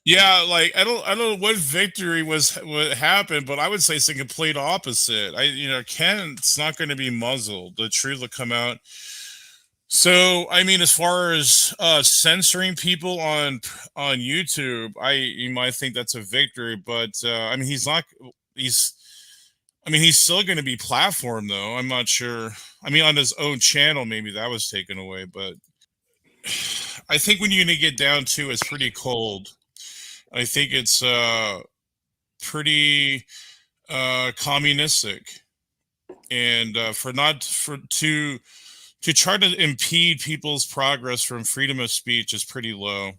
Yeah, like I don't know what victory was what happened, but I would say it's the complete opposite. Kent's not going to be muzzled. The truth will come out. So, I mean, as far as censoring people on YouTube, you might think that's a victory, but I mean, he's not. He's. I mean, he's still going to be platformed, though. I'm not sure. I mean, on his own channel, maybe that was taken away, but I think when you're going to get down to it's pretty cold. I think it's pretty communistic, and for not for to try to impede people's progress from freedom of speech is pretty low.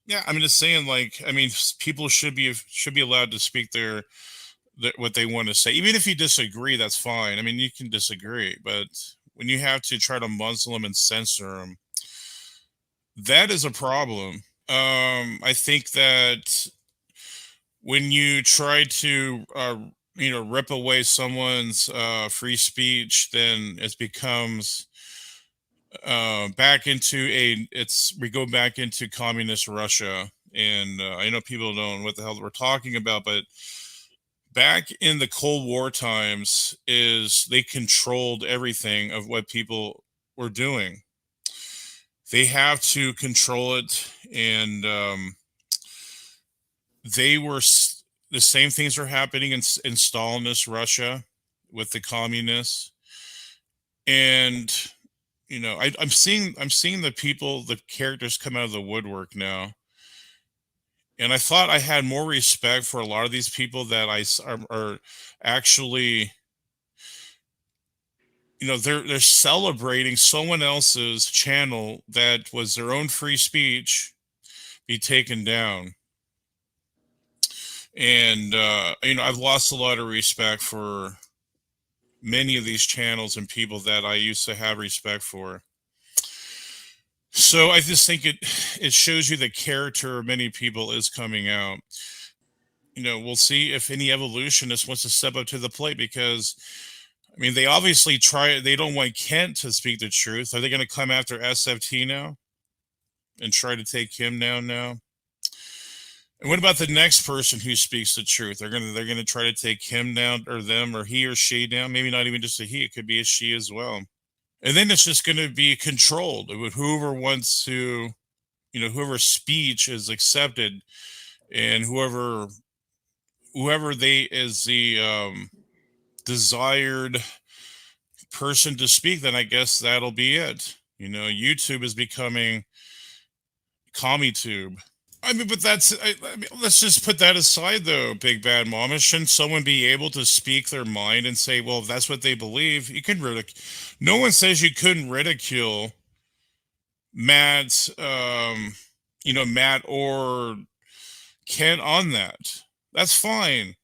Yeah, I'm just saying, like, I mean, people should be allowed to speak what they want to say, even if you disagree. That's fine. I mean, you can disagree, but when you have to try to muzzle them and censor them, that is a problem. I think that when you try to rip away someone's free speech, then it becomes back into a it's we go back into communist Russia. And I know people don't know what the hell we're talking about, but back in the Cold War times, is they controlled everything of what people were doing. They have to control it, and they were the same things are happening in Stalinist Russia with the communists. And I'm seeing the characters come out of the woodwork now. And I thought I had more respect for a lot of these people that are actually, they're celebrating someone else's channel that was their own free speech be taken down. And I've lost a lot of respect for many of these channels and people that I used to have respect for. So I just think it shows you the character of many people is coming out. We'll see if any evolutionist wants to step up to the plate, because I mean, they obviously they don't want Kent to speak the truth. Are they going to come after SFT now and try to take him down now? And what about the next person who speaks the truth? They're gonna try to take him down, or them, or he or she down. Maybe not even just a he; it could be a she as well. And then it's just going to be controlled with whoever wants to, whoever's speech is accepted, and whoever they is the desired person to speak. Then I guess that'll be it. YouTube is becoming CommuTube. I mean, but I mean, let's just put that aside, though, Big Bad Mama. Shouldn't someone be able to speak their mind and say, well, if that's what they believe, you can ridicule. No one says you couldn't ridicule Matt's, Matt or Ken on that. That's fine.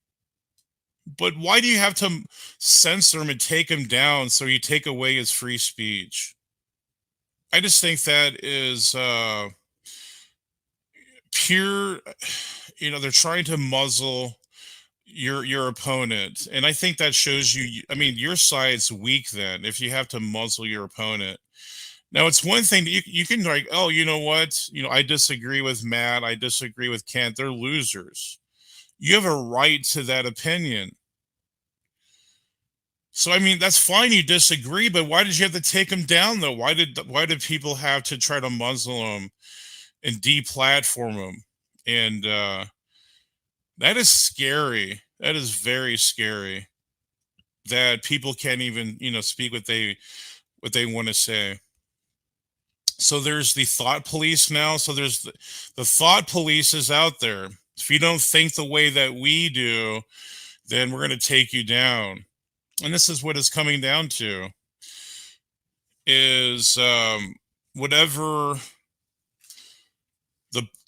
But why do you have to censor him and take him down so you take away his free speech? I just think that is pure. They're trying to muzzle your opponent, and I think that shows you. I mean, your side's weak then if you have to muzzle your opponent. Now, it's one thing that you can, like, oh, you know what? I disagree with Matt. I disagree with Kent. They're losers. You have a right to that opinion. So, I mean, that's fine. You disagree, but why did you have to take them down, though? Why did people have to try to muzzle them and deplatform them? And that is scary. That is very scary. That people can't even, speak what they want to say. So there's the thought police now. So there's the thought police is out there. If you don't think the way that we do, then we're going to take you down. And this is what it's coming down to: is whatever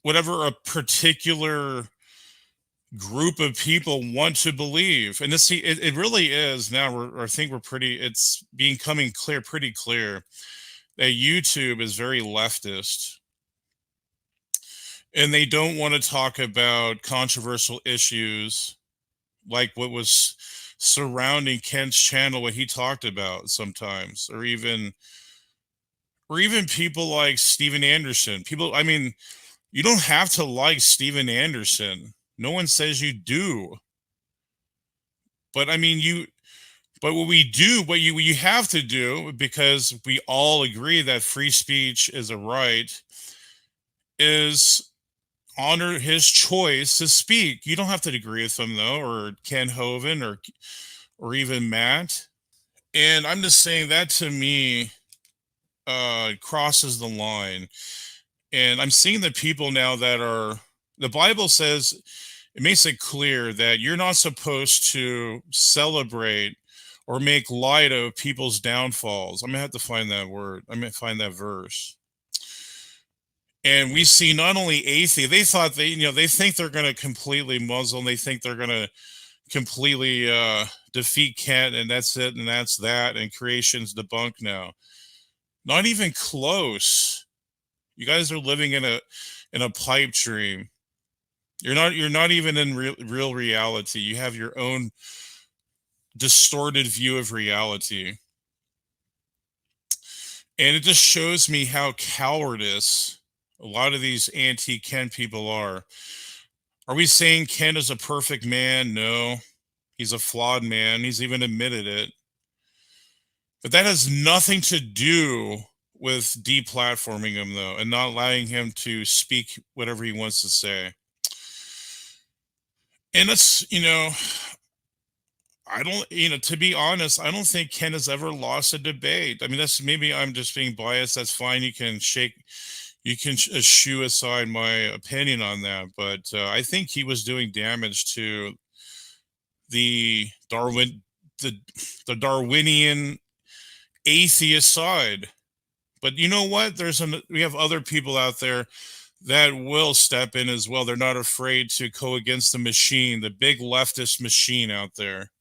whatever a particular group of people want to believe. And it really is now. I think it's becoming pretty clear that YouTube is very leftist, and they don't want to talk about controversial issues like what was surrounding Kent's channel, what he talked about sometimes, or even people like Steven Anderson. People, I mean, You don't have to like Steven Anderson. No one says you do. But I mean, but what we do, what you have to do, because we all agree that free speech is a right, is honor his choice to speak. You don't have to agree with him though, or Ken Hovind, or even Matt. And I'm just saying that, to me, crosses the line. And I'm seeing the people now that are, the Bible says, it makes it clear that you're not supposed to celebrate or make light of people's downfalls. I'm gonna have to find that word. I'm gonna find that verse. And we see not only atheists, they thought they think they're going to completely muzzle. They think they're going to completely defeat Kent, and that's it, and that's that, and creation's debunked now. Not even close. You guys are living in a pipe dream. You're not even in real reality. You have your own distorted view of reality. And it just shows me how cowardice a lot of these anti-Ken people are. Are we saying Ken is a perfect man? No. He's a flawed man. He's even admitted it. But that has nothing to do with deplatforming him, though, and not allowing him to speak whatever he wants to say. And that's, I don't, to be honest, I don't think Ken has ever lost a debate. I mean, that's, maybe I'm just being biased. That's fine. You can shoo aside my opinion on that. But I think he was doing damage to the Darwinian atheist side. But you know what? We have other people out there that will step in as well. They're not afraid to go against the machine, the big leftist machine out there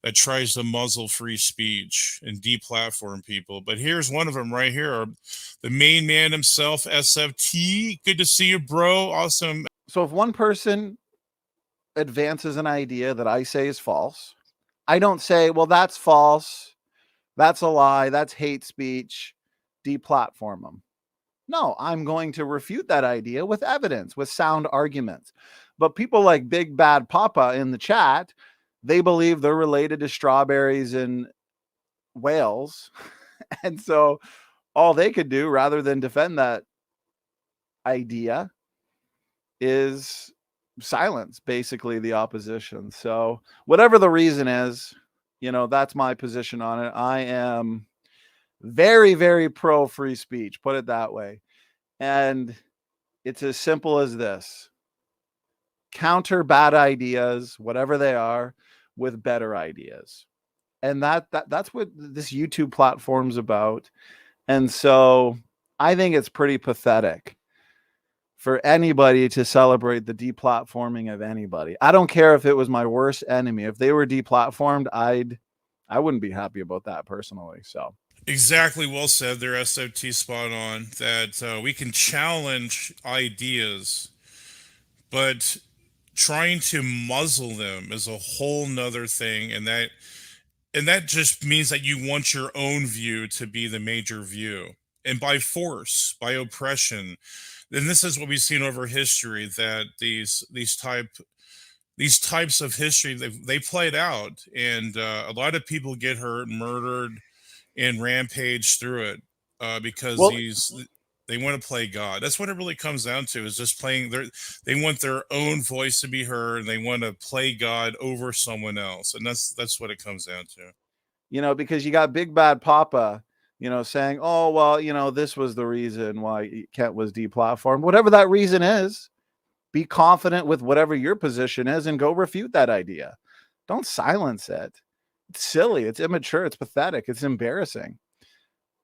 that tries to muzzle free speech and deplatform people. But here's one of them right here, the main man himself, SFT. Good to see you, bro. Awesome. So if one person advances an idea that I say is false, I don't say, well, that's false, that's a lie, that's hate speech, deplatform them. No, I'm going to refute that idea with evidence, with sound arguments. But people like Big Bad Papa in the chat, they believe they're related to strawberries in Wales. And so all they could do, rather than defend that idea, is silence basically the opposition. So whatever the reason is, that's my position on it. I am very, very pro free speech, put it that way. And it's as simple as this: counter bad ideas, whatever they are, with better ideas. And that's what this YouTube platform's about. And so I think it's pretty pathetic for anybody to celebrate the deplatforming of anybody. I don't care if it was my worst enemy. If they were deplatformed, I wouldn't be happy about that personally. So exactly, well said there, SOT, spot on. That we can challenge ideas, but trying to muzzle them is a whole nother thing, and that just means that you want your own view to be the major view, and by force, by oppression. And this is what we've seen over history, that these types of history, they played out, and a lot of people get hurt, murdered, and rampage through it, because they want to play God. That's what it really comes down to, is just playing they want their own voice to be heard, and they want to play God over someone else. And that's what it comes down to. Because you got Big Bad Papa, saying, oh, well, this was the reason why Kent was deplatformed. Whatever that reason is, be confident with whatever your position is and go refute that idea. Don't silence it. It's silly. It's immature. It's pathetic. It's embarrassing.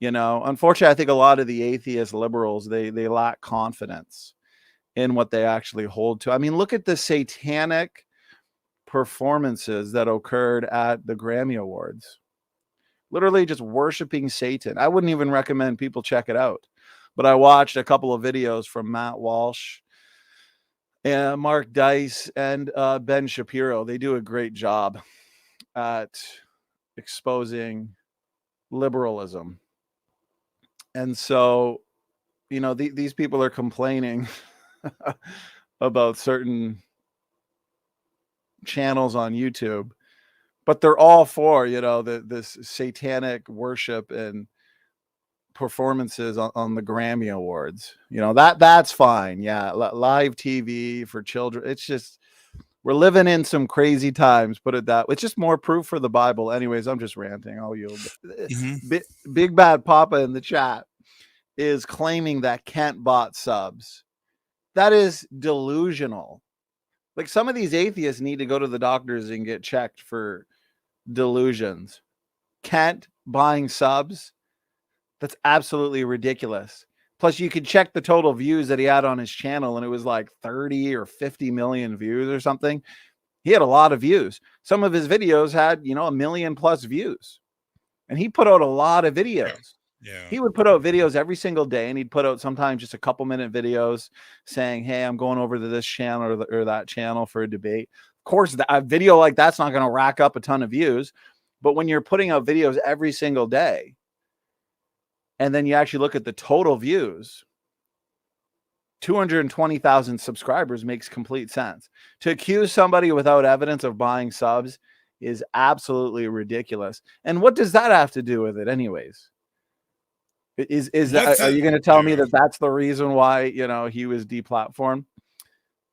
Unfortunately, I think a lot of the atheist liberals, they lack confidence in what they actually hold to. I mean, look at the satanic performances that occurred at the Grammy Awards. Literally just worshiping Satan. I wouldn't even recommend people check it out. But I watched a couple of videos from Matt Walsh and Mark Dice and Ben Shapiro. They do a great job at exposing liberalism. And so, these people are complaining about certain channels on YouTube, but they're all for, this satanic worship and performances on the Grammy Awards. That's fine. Yeah, live TV for children. It's just, we're living in some crazy times, put it that way. It's just more proof for the Bible. Anyways, I'm just ranting. I'll yield. Big Bad Papa in the chat is claiming that Kent bought subs. That is delusional. Like, some of these atheists need to go to the doctors and get checked for delusions. Kent buying subs? That's absolutely ridiculous. Plus, you could check the total views that he had on his channel, and it was like 30 or 50 million views or something. He had a lot of views. Some of his videos had, 1 million plus views. And he put out a lot of videos. Yeah. He would put out videos every single day, and he'd put out sometimes just a couple minute videos saying, hey, I'm going over to this channel or that channel for a debate. Of course, a video like that's not going to rack up a ton of views. But when you're putting out videos every single day, and then you actually look at the total views, 220,000 subscribers makes complete sense. To accuse somebody without evidence of buying subs is absolutely ridiculous. And what does that have to do with it anyways? Are you going to tell me that that's the reason why, he was deplatformed?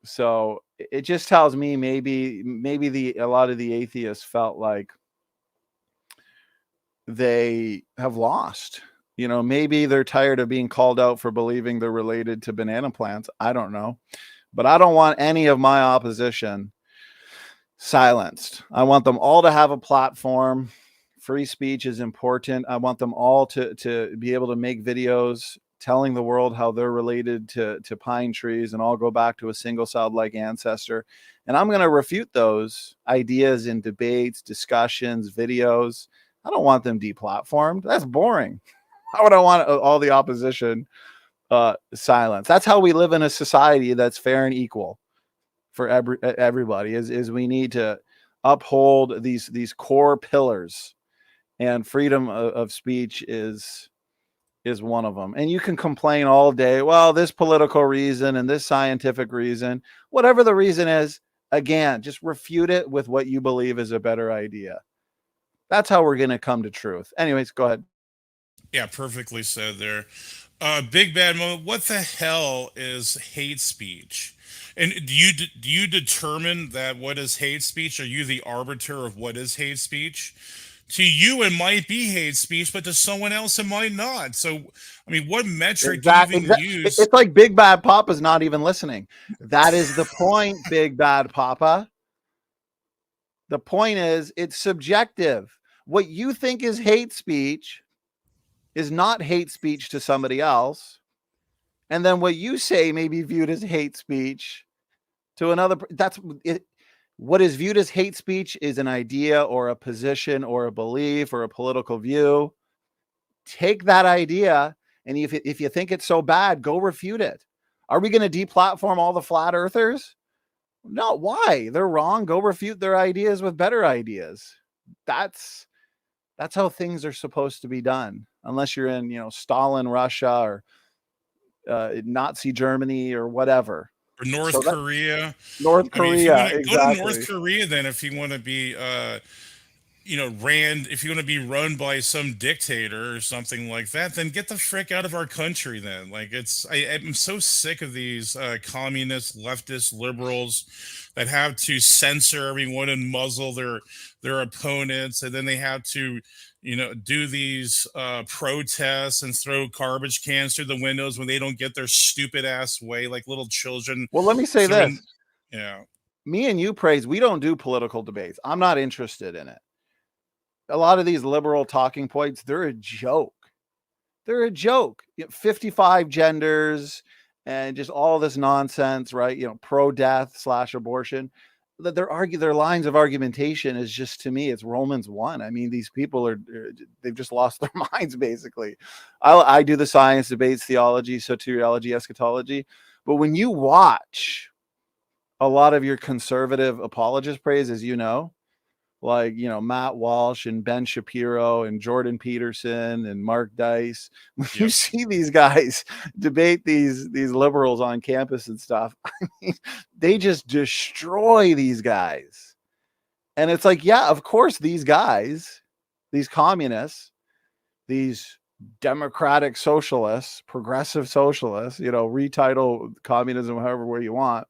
So it just tells me maybe a lot of the atheists felt like they have lost. Maybe they're tired of being called out for believing they're related to banana plants. I don't know. But I don't want any of my opposition silenced. I want them all to have a platform. Free speech is important. I want them all to be able to make videos telling the world how they're related to pine trees and all go back to a single-celled-like ancestor. And I'm going to refute those ideas in debates, discussions, videos. I don't want them deplatformed. That's boring. How would I want all the opposition silenced? That's how we live in a society that's fair and equal for everybody. Is we need to uphold these core pillars, and freedom of speech is one of them. And you can complain all day, well, this political reason and this scientific reason, whatever the reason is, again, just refute it with what you believe is a better idea. That's how we're going to come to truth. Anyways, go ahead. Yeah, perfectly said there. Big Bad Moment. What the hell is hate speech? And do you determine that what is hate speech? Are you the arbiter of what is hate speech? To you, it might be hate speech, but to someone else, it might not. So, I mean, what metric do you even use? It's like Big Bad Papa's not even listening. That is the point, Big Bad Papa. The point is, it's subjective. What you think is hate speech is not hate speech to somebody else. And then what you say may be viewed as hate speech to another. That's it. What is viewed as hate speech is an idea or a position or a belief or a political view. Take that idea, and if you think it's so bad, go refute it. Are we going to deplatform all the flat earthers? No. Why? They're wrong. Go refute their ideas with better ideas. That's how things are supposed to be done. Unless you're in, Stalin Russia or Nazi Germany or whatever. Or North Korea. North Korea, exactly. Go to North Korea then if you want to be, if you want to be run by some dictator or something like that, then get the frick out of our country then. Like, I'm so sick of these communist, leftist, liberals that have to censor everyone and muzzle their opponents, and then they have to do these protests and throw garbage cans through the windows when they don't get their stupid ass way, like little children. Well, let me say this. Yeah. Me and you, Praise, we don't do political debates. I'm not interested in it. A lot of these liberal talking points, they're a joke. They're a joke. 55 genders and just all this nonsense, right? Pro-death / abortion. Their lines of argumentation is just, to me, it's Romans 1. I mean, these people they've just lost their minds, basically. I do the science, debates, theology, soteriology, eschatology. But when you watch a lot of your conservative apologists, Praise, as you know, like, Matt Walsh and Ben Shapiro and Jordan Peterson and Mark Dice. When you Yep. see these guys debate these liberals on campus and stuff, I mean, they just destroy these guys. And it's like, yeah, of course, these guys, these communists, these democratic socialists, progressive socialists, retitle communism however way you want.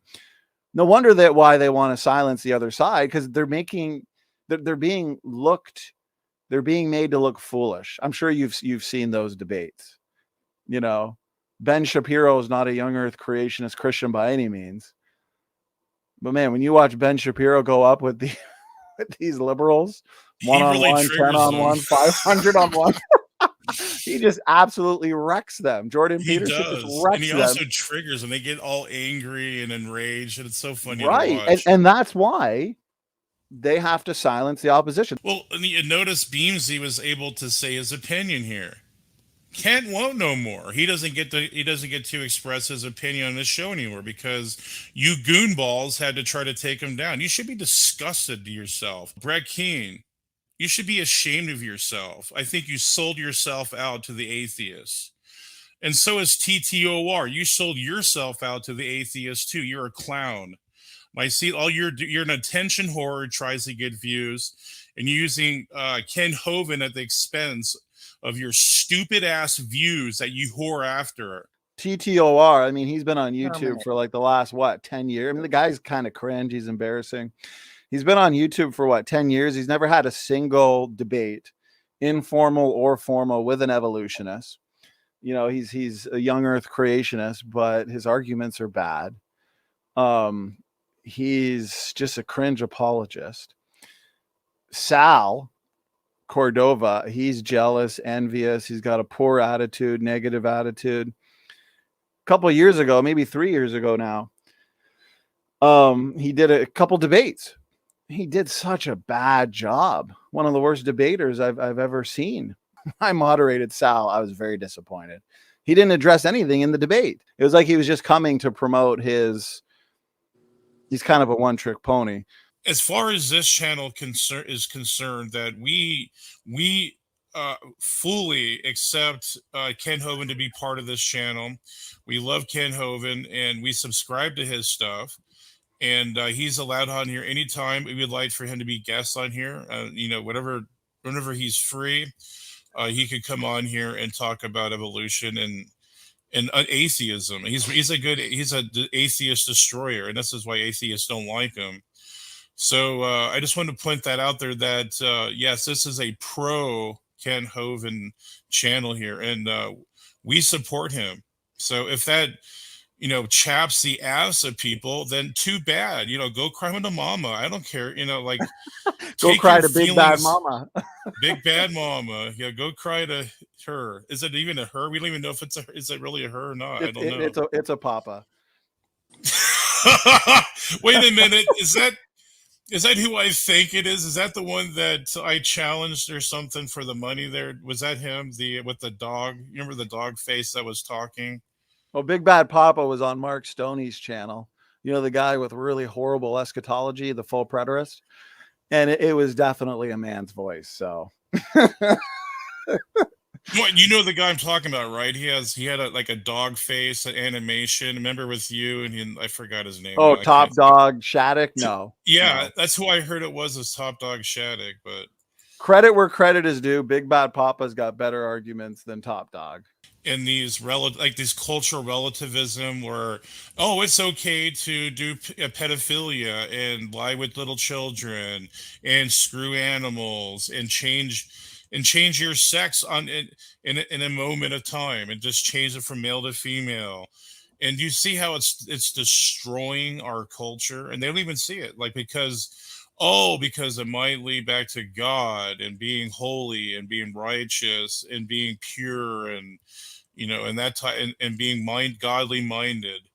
No wonder that why they want to silence the other side, because they're being made to look foolish. I'm sure you've seen those debates. Ben Shapiro is not a young earth creationist Christian by any means. But man, when you watch Ben Shapiro go up with with these liberals, He really 1-on-1, triggers 10-on-1, them. 500-on-1, he just absolutely wrecks them. Jordan He Peterson just does, and wrecks he them. also triggers them. They get all angry and enraged, and it's so funny to Right. watch. And that's why they have to silence the opposition. Well, and you notice Beamsy was able to say his opinion here. Kent won't no more. He doesn't get to express his opinion on this show anymore because you goonballs had to try to take him down. You should be disgusted to yourself. Brett Keane, you should be ashamed of yourself. I think you sold yourself out to the atheists. And so is TTOR. You sold yourself out to the atheists too. You're a clown. You're an attention whore who tries to get views, and you're using Kent Hovind at the expense of your stupid ass views that you whore after. TTOR, I mean, he's been on YouTube for like the last 10 years. I mean, the guy's kind of cringe. He's embarrassing. He's been on YouTube for 10 years. He's never had a single debate, informal or formal, with an evolutionist. He's a young earth creationist, but his arguments are bad. He's just a cringe apologist. Sal Cordova, he's jealous, envious. He's got a poor attitude, negative attitude. A couple of years ago, maybe 3 years ago now, he did a couple debates. He did such a bad job. One of the worst debaters I've ever seen. I moderated Sal. I was very disappointed. He didn't address anything in the debate. It was like he was just coming to promote he's kind of a one-trick pony. As far as this channel is concerned, that we fully accept Kent Hovind to be part of this channel. We love Kent Hovind, and we subscribe to his stuff. And he's allowed on here anytime. We would like for him to be guest on here. Whenever he's free, he could come on here and talk about evolution and atheism. He's an atheist destroyer, and this is why atheists don't like him. So I just wanted to point that out there that yes, this is a pro Kent Hovind channel here, and we support him. So if that chaps the ass of people, then too bad. Go cry with a mama. I don't care. Go cry to Big Bad Mama. Big Bad Mama. Yeah, go cry to her. Is it even a her? We don't even know if is it really a her or not. I don't know. It's a papa. Wait a minute. Is that who I think it is? Is that the one that I challenged or something for the money there? Was that him? With the dog? You remember the dog face that was talking? Well, Big Bad Papa was on Mark Stoney's channel. The guy with really horrible eschatology, the full preterist. And it was definitely a man's voice. So Well, the guy I'm talking about, right? He had a dog face, an animation. Remember with you and I forgot his name. Oh, Top Dog Shattuck? No. Yeah, no. That's who I heard it was Top Dog Shattuck, but credit where credit is due. Big Bad Papa's got better arguments than Top Dog. In these this cultural relativism where, it's okay to do pedophilia and lie with little children and screw animals and change your sex in a moment of time and just change it from male to female. And you see how it's destroying our culture, and they don't even see it, because it might lead back to God and being holy and being righteous and being pure and and that and being godly minded.